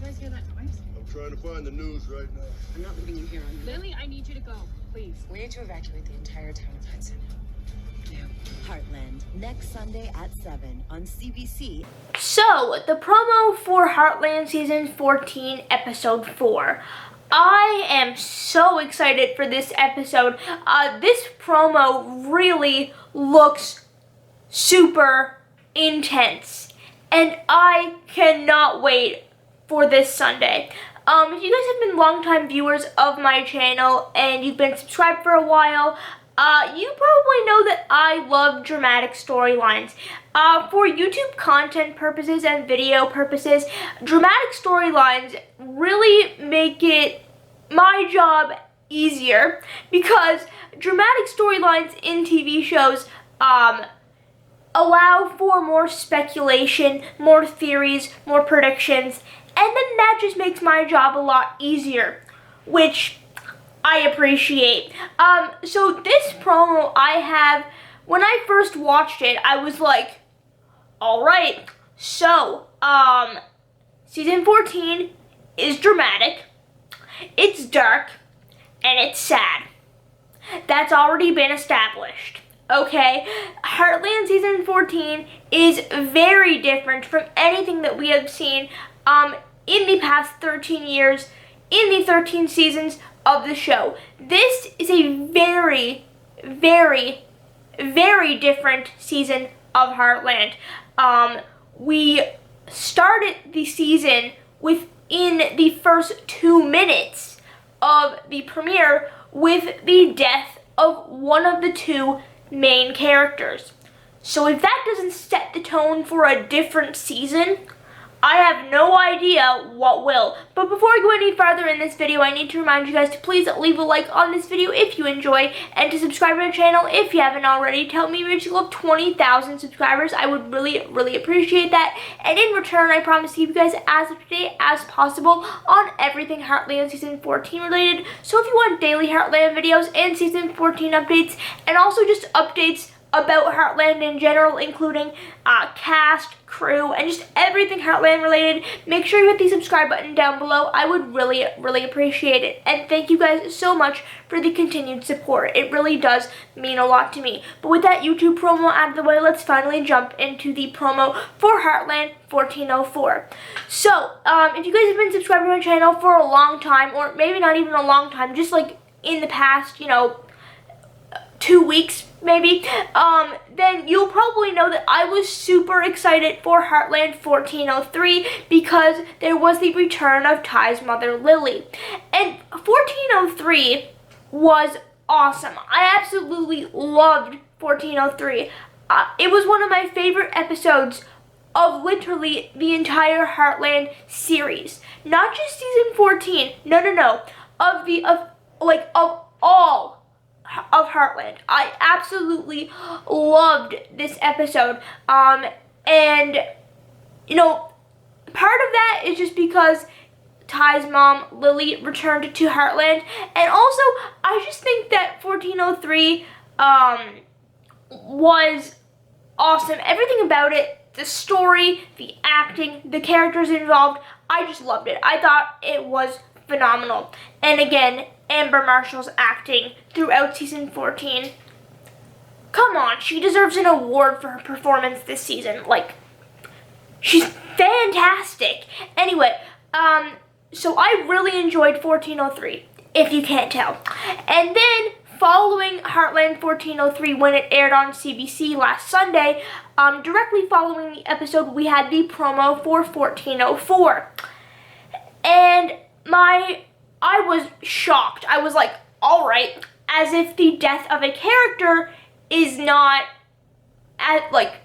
guys hear that noise? I'm trying to find the news right now. I'm not leaving you here on Lily, I need you to go, please. We need to evacuate the entire town of Hudson. Yeah. Heartland, next Sunday at 7 on CBC. So, the promo for Heartland Season 14, Episode 4. I am so excited for this episode. This promo really looks super intense, and I cannot wait for this Sunday. If you guys have been longtime viewers of my channel and you've been subscribed for a while, you probably know that I love dramatic storylines. For YouTube content purposes and video purposes, dramatic storylines really make it my job easier, because dramatic storylines in TV shows allow for more speculation, more theories, more predictions, and then that just makes my job a lot easier, which I appreciate. So this promo when I first watched it, I was like, alright, so, Season 14 is dramatic, it's dark, and it's sad. That's already been established. Okay, Heartland Season 14 is very different from anything that we have seen in the past 13 years, in the 13 seasons of the show. This is a very, very, very different season of Heartland. We started the season within the first 2 minutes of the premiere with the death of one of the 2 main characters. So if that doesn't set the tone for a different season, I have no idea what will. But before I go any further in this video, I need to remind you guys to please leave a like on this video if you enjoy, and to subscribe to the channel if you haven't already. To help me reach a goal of 20,000 subscribers, I would really, really appreciate that. And in return, I promise to keep you guys as up to date as possible on everything Heartland Season 14 related. So if you want daily Heartland videos and Season 14 updates, and also just updates about Heartland in general, including cast, crew, and just everything Heartland related, make sure you hit the subscribe button down below. I would really, really appreciate it. And thank you guys so much for the continued support. It really does mean a lot to me. But with that YouTube promo out of the way, let's finally jump into the promo for Heartland 1404. So, if you guys have been subscribed to my channel for a long time, or maybe not even a long time, just like in the past, 2 weeks maybe, then you'll probably know that I was super excited for Heartland 1403 because there was the return of Ty's mother, Lily. And 1403 was awesome. I absolutely loved 1403. It was one of my favorite episodes of literally the entire Heartland series. Not just Season 14, no. Of all of Heartland. I absolutely loved this episode. And part of that is just because Ty's mom, Lily, returned to Heartland. And also, I just think that 1403 was awesome. Everything about it, the story, the acting, the characters involved, I just loved it. I thought it was phenomenal. And again, Amber Marshall's acting throughout Season 14. Come on, she deserves an award for her performance this season. She's fantastic. Anyway, so I really enjoyed 1403, if you can't tell. And then, following Heartland 1403, when it aired on CBC last Sunday, directly following the episode, we had the promo for 1404. And I was shocked. I was like, alright, as if the death of a character is not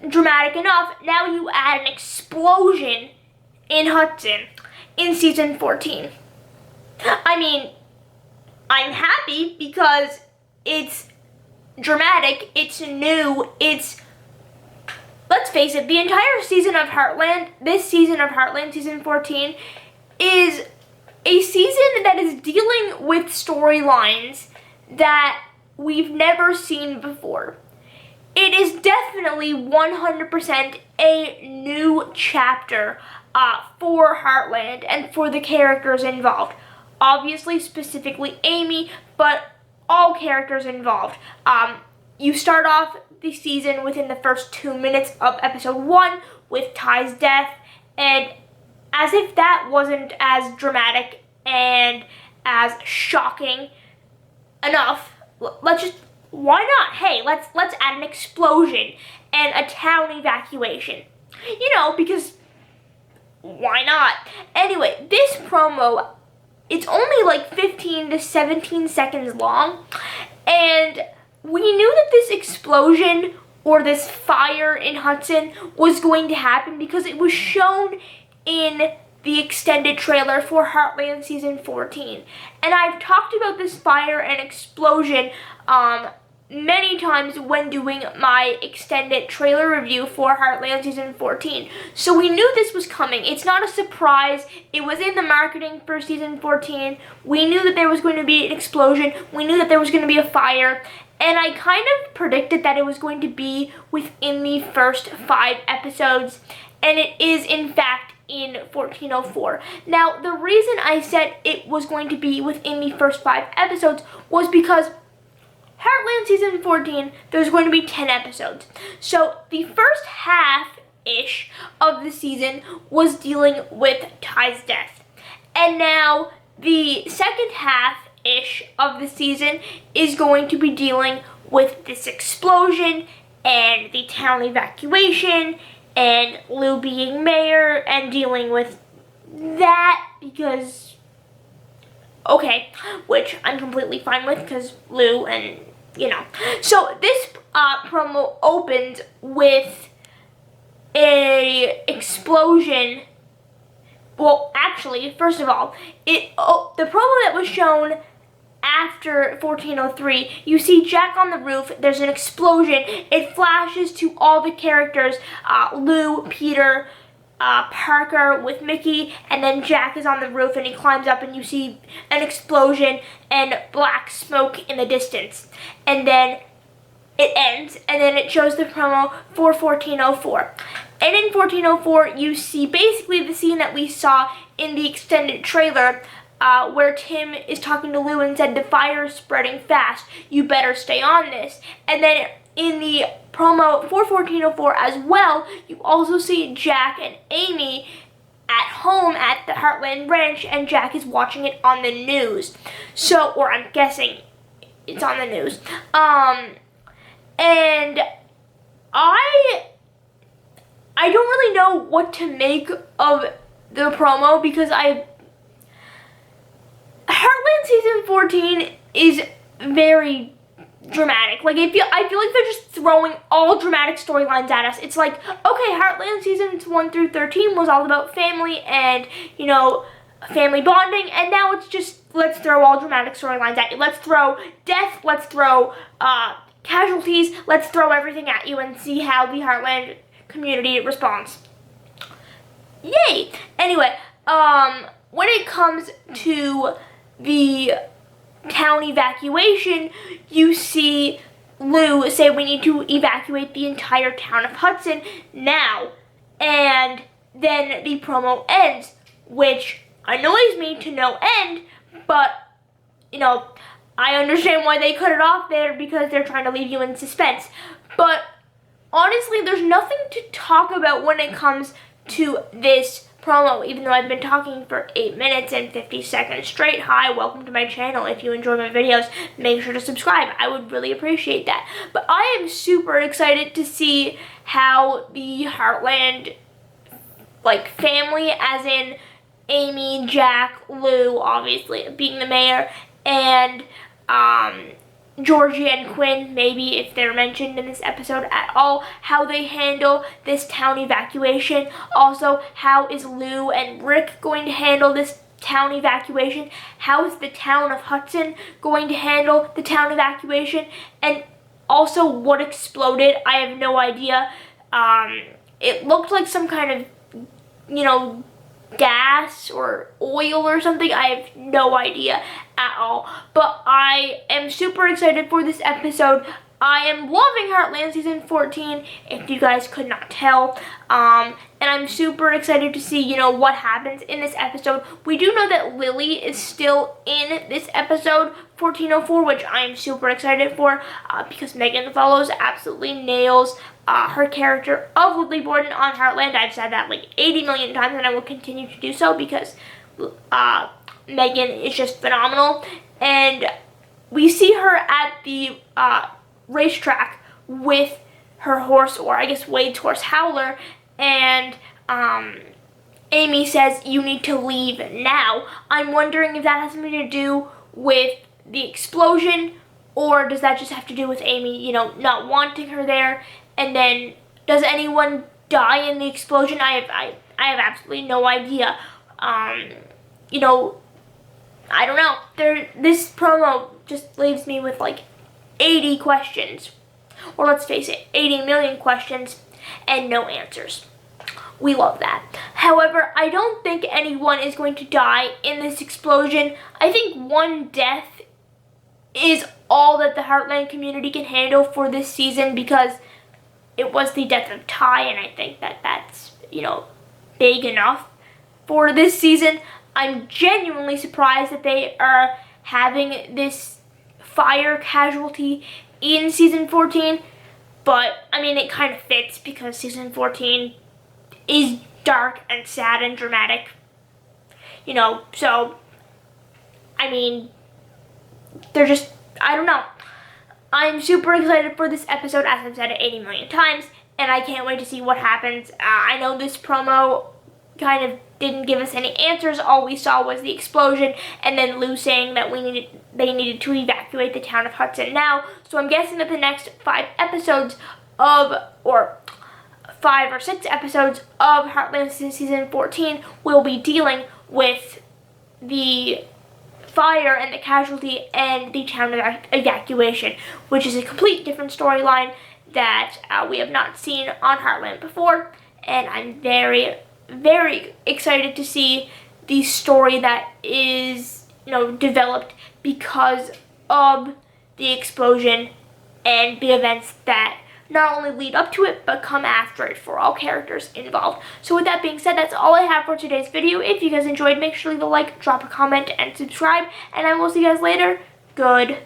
dramatic enough, now you add an explosion in Hudson in Season 14. I mean, I'm happy because it's dramatic, it's new, let's face it, the entire season of Heartland, this season of Heartland, Season 14, is a season that is dealing with storylines that we've never seen before. It is definitely 100% a new chapter for Heartland and for the characters involved. Obviously, specifically Amy, but all characters involved. You start off the season within the first 2 minutes of episode 1 with Ty's death, and as if that wasn't as dramatic and as shocking enough, why not? Hey, let's add an explosion and a town evacuation. Because why not? Anyway, this promo, it's only like 15 to 17 seconds long, and we knew that this explosion or this fire in Hudson was going to happen because it was shown in the extended trailer for Heartland Season 14. And I've talked about this fire and explosion many times when doing my extended trailer review for Heartland Season 14. So we knew this was coming. It's not a surprise. It was in the marketing for Season 14. We knew that there was going to be an explosion. We knew that there was going to be a fire. And I kind of predicted that it was going to be within the first 5 episodes. And it is, in fact, in 1404. Now, the reason I said it was going to be within the first 5 episodes was because Heartland Season 14, there's going to be 10 episodes. So the first half-ish of the season was dealing with Ty's death. And now the second half-ish of the season is going to be dealing with this explosion and the town evacuation and Lou being mayor and dealing with that because, okay, which I'm completely fine with because Lou and, So this promo opens with a explosion. Well, actually, first of all, the promo that was shown after 1403, you see Jack on the roof, there's an explosion, it flashes to all the characters, Lou, Peter, Parker with Mickey, and then Jack is on the roof and he climbs up and you see an explosion and black smoke in the distance. And then it ends, and then it shows the promo for 1404. And in 1404, you see basically the scene that we saw in the extended trailer, where Tim is talking to Lou and said, the fire is spreading fast, you better stay on this. And then in the promo for 1404 as well, you also see Jack and Amy at home at the Heartland Ranch, and Jack is watching it on the news. So, or I'm guessing it's on the news. And I don't really know what to make of the promo because Heartland Season 14 is very dramatic. Like, I feel like they're just throwing all dramatic storylines at us. It's like, okay, Heartland Seasons 1 through 13 was all about family and, family bonding, and now it's just, let's throw all dramatic storylines at you. Let's throw death, let's throw casualties, let's throw everything at you and see how the Heartland community responds. Yay! Anyway, when it comes to the town evacuation, you see Lou say we need to evacuate the entire town of Hudson now, and then the promo ends, which annoys me to no end, but I understand why they cut it off there because they're trying to leave you in suspense. But honestly, there's nothing to talk about when it comes to this promo, even though I've been talking for 8 minutes and 50 seconds straight. Hi, welcome to my channel. If you enjoy my videos, make sure to subscribe. I would really appreciate that. But I am super excited to see how the Heartland, family, as in Amy, Jack, Lou, obviously, being the mayor, and Georgie and Quinn, maybe if they're mentioned in this episode at all, how they handle this town evacuation. Also, how is Lou and Rick going to handle this town evacuation? How is the town of Hudson going to handle the town evacuation? And also, what exploded? I have no idea. It looked like some kind of, gas or oil or something. I have no idea at all. But I am super excited for this episode. I am loving Heartland Season 14, if you guys could not tell. And I'm super excited to see, what happens in this episode. We do know that Lily is still in this episode 1404, which I'm super excited for, because Megan Follows absolutely nails her character of Lily Borden on Heartland. I've said that like 80 million times, and I will continue to do so because Megan is just phenomenal. And we see her at the racetrack with her horse, or I guess Wade's horse, Howler, and Amy says, "You need to leave now." I'm wondering if that has something to do with the explosion, or does that just have to do with Amy, not wanting her there? And then, does anyone die in the explosion? I have absolutely no idea. I don't know. This promo just leaves me with like 80 questions. Or let's face it, 80 million questions and no answers. We love that. However, I don't think anyone is going to die in this explosion. I think one death is all that the Heartland community can handle for this season, because it was the death of Ty, and I think that that's, big enough for this season. I'm genuinely surprised that they are having this fire casualty in Season 14, but, it kind of fits because Season 14 is dark and sad and dramatic, so, they're just, I don't know. I'm super excited for this episode, as I've said it 80 million times, and I can't wait to see what happens. I know this promo kind of didn't give us any answers. All we saw was the explosion, and then Lou saying that they needed to evacuate the town of Hudson now. So I'm guessing that the next 5 episodes or 5 or 6 episodes of Heartland Season 14 will be dealing with the fire and the casualty and the town evacuation, which is a complete different storyline that we have not seen on Heartland before, and I'm very, very excited to see the story that is, developed because of the explosion and the events that not only lead up to it, but come after it for all characters involved. So with that being said, that's all I have for today's video. If you guys enjoyed, make sure to leave a like, drop a comment, and subscribe, and I will see you guys later. Good